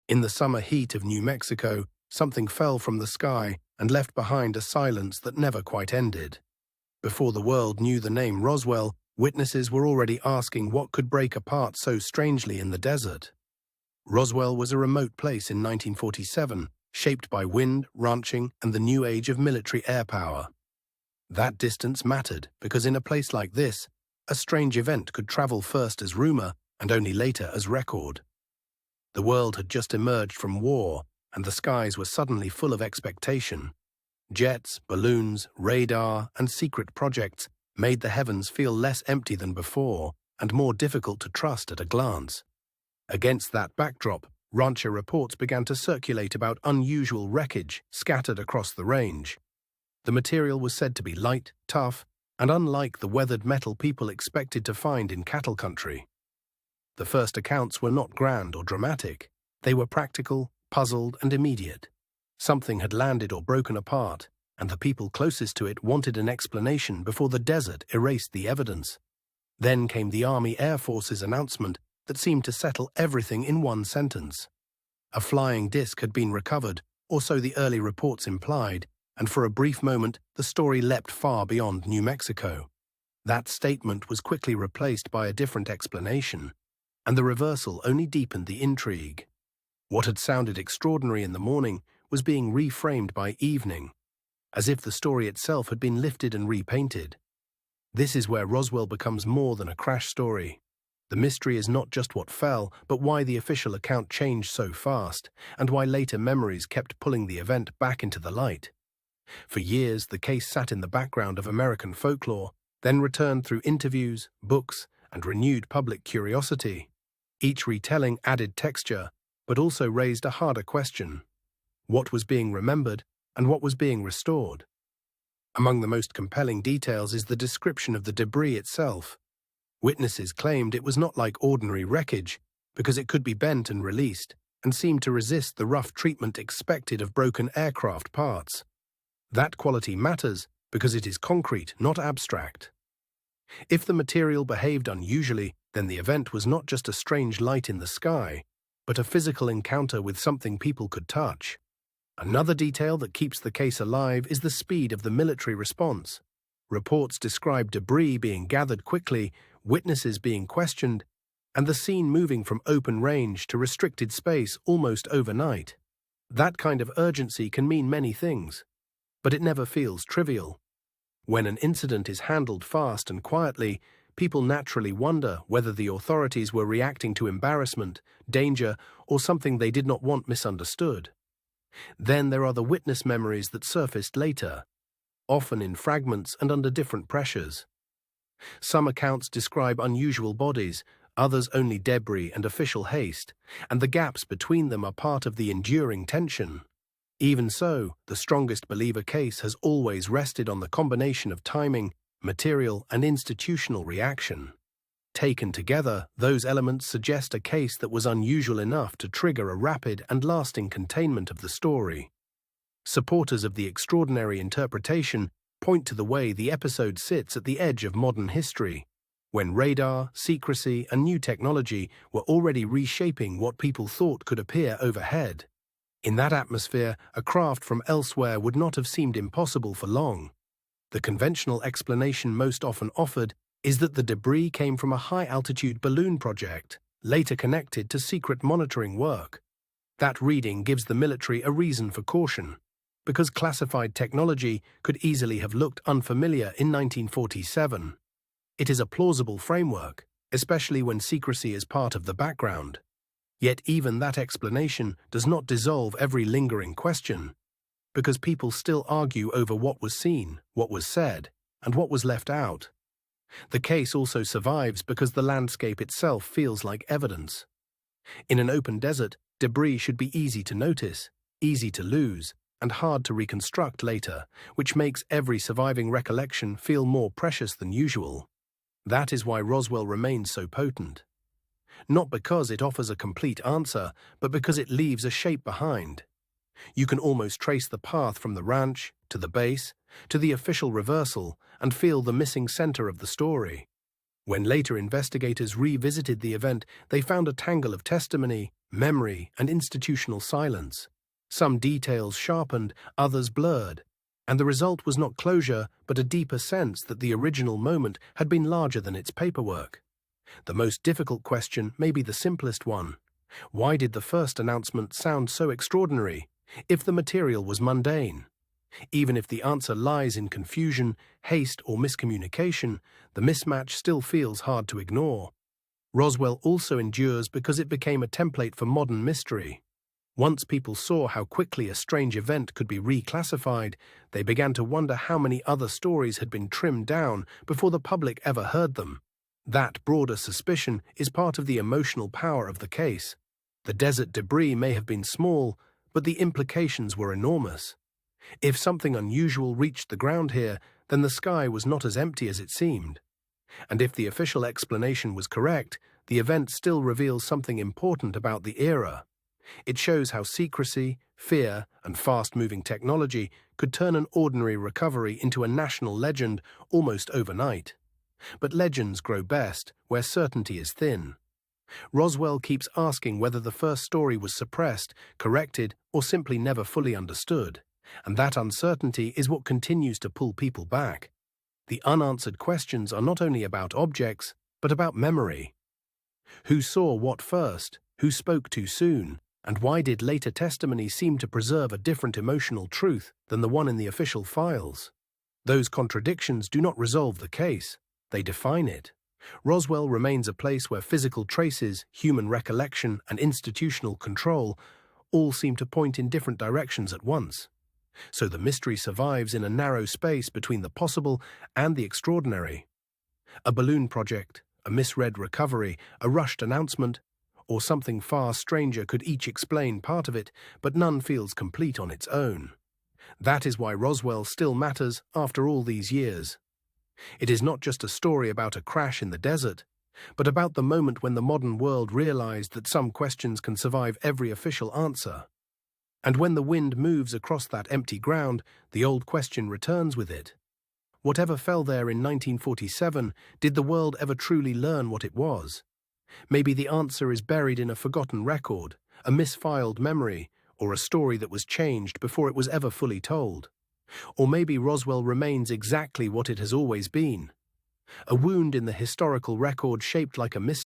In the summer heat of New Mexico, something fell from the sky and left behind a silence that never quite ended. Before the world knew the name Roswell, witnesses were already asking what could break apart so strangely in the desert. Roswell was a remote place in 1947, shaped by wind, ranching, and the new age of military air power. That distance mattered because in a place like this, a strange event could travel first as rumor and only later as record. The world had just emerged from war, and the skies were suddenly full of expectation. Jets, balloons, radar, and secret projects made the heavens feel less empty than before and more difficult to trust at a glance. Against that backdrop, rancher reports began to circulate about unusual wreckage scattered across the range. The material was said to be light, tough, and unlike the weathered metal people expected to find in cattle country. The first accounts were not grand or dramatic. They were practical, puzzled, and immediate. Something had landed or broken apart, and the people closest to it wanted an explanation before the desert erased the evidence. Then came the Army Air Force's announcement that seemed to settle everything in one sentence. A flying disc had been recovered, or so the early reports implied, and for a brief moment the story leapt far beyond New Mexico. That statement was quickly replaced by a different explanation, and the reversal only deepened the intrigue. What had sounded extraordinary in the morning was being reframed by evening, as if the story itself had been lifted and repainted. This is where Roswell becomes more than a crash story. The mystery is not just what fell, but why the official account changed so fast, and why later memories kept pulling the event back into the light. For years, the case sat in the background of American folklore, then returned through interviews, books, and renewed public curiosity. Each retelling added texture, but also raised a harder question: what was being remembered and what was being restored? Among the most compelling details is the description of the debris itself. Witnesses claimed it was not like ordinary wreckage, because it could be bent and released, and seemed to resist the rough treatment expected of broken aircraft parts. That quality matters because it is concrete, not abstract. If the material behaved unusually, then the event was not just a strange light in the sky, but a physical encounter with something people could touch. Another detail that keeps the case alive is the speed of the military response. Reports describe debris being gathered quickly, witnesses being questioned, and the scene moving from open range to restricted space almost overnight. That kind of urgency can mean many things, but it never feels trivial. When an incident is handled fast and quietly, people naturally wonder whether the authorities were reacting to embarrassment, danger, or something they did not want misunderstood. Then there are the witness memories that surfaced later, often in fragments and under different pressures. Some accounts describe unusual bodies, others only debris and official haste, and the gaps between them are part of the enduring tension. Even so, the strongest believer case has always rested on the combination of timing, material, and institutional reaction. Taken together, those elements suggest a case that was unusual enough to trigger a rapid and lasting containment of the story. Supporters of the extraordinary interpretation point to the way the episode sits at the edge of modern history, when radar, secrecy, and new technology were already reshaping what people thought could appear overhead. In that atmosphere, a craft from elsewhere would not have seemed impossible for long. The conventional explanation most often offered is that the debris came from a high-altitude balloon project, later connected to secret monitoring work. That reading gives the military a reason for caution, because classified technology could easily have looked unfamiliar in 1947. It is a plausible framework, especially when secrecy is part of the background. Yet even that explanation does not dissolve every lingering question, because people still argue over what was seen, what was said, and what was left out. The case also survives because the landscape itself feels like evidence. In an open desert, debris should be easy to notice, easy to lose, and hard to reconstruct later, which makes every surviving recollection feel more precious than usual. That is why Roswell remains so potent. Not because it offers a complete answer, but because it leaves a shape behind. You can almost trace the path from the ranch, to the base, to the official reversal, and feel the missing center of the story. When later investigators revisited the event, they found a tangle of testimony, memory, and institutional silence. Some details sharpened, others blurred, and the result was not closure but a deeper sense that the original moment had been larger than its paperwork. The most difficult question may be the simplest one. Why did the first announcement sound so extraordinary, if the material was mundane? Even if the answer lies in confusion, haste, or miscommunication, the mismatch still feels hard to ignore. Roswell also endures because it became a template for modern mystery. Once people saw how quickly a strange event could be reclassified, they began to wonder how many other stories had been trimmed down before the public ever heard them. That broader suspicion is part of the emotional power of the case. The desert debris may have been small, but the implications were enormous. If something unusual reached the ground here, then the sky was not as empty as it seemed. And if the official explanation was correct, the event still reveals something important about the era. It shows how secrecy, fear, and fast-moving technology could turn an ordinary recovery into a national legend almost overnight. But legends grow best where certainty is thin. Roswell keeps asking whether the first story was suppressed, corrected, or simply never fully understood. And that uncertainty is what continues to pull people back. The unanswered questions are not only about objects, but about memory. Who saw what first? Who spoke too soon? And why did later testimony seem to preserve a different emotional truth than the one in the official files? Those contradictions do not resolve the case. They define it. Roswell remains a place where physical traces, human recollection, and institutional control all seem to point in different directions at once. So the mystery survives in a narrow space between the possible and the extraordinary. A balloon project, a misread recovery, a rushed announcement, or something far stranger could each explain part of it, but none feels complete on its own. That is why Roswell still matters after all these years. It is not just a story about a crash in the desert, but about the moment when the modern world realized that some questions can survive every official answer. And when the wind moves across that empty ground, the old question returns with it. Whatever fell there in 1947, did the world ever truly learn what it was? Maybe the answer is buried in a forgotten record, a misfiled memory, or a story that was changed before it was ever fully told. Or maybe Roswell remains exactly what it has always been. A wound in the historical record shaped like a mystery.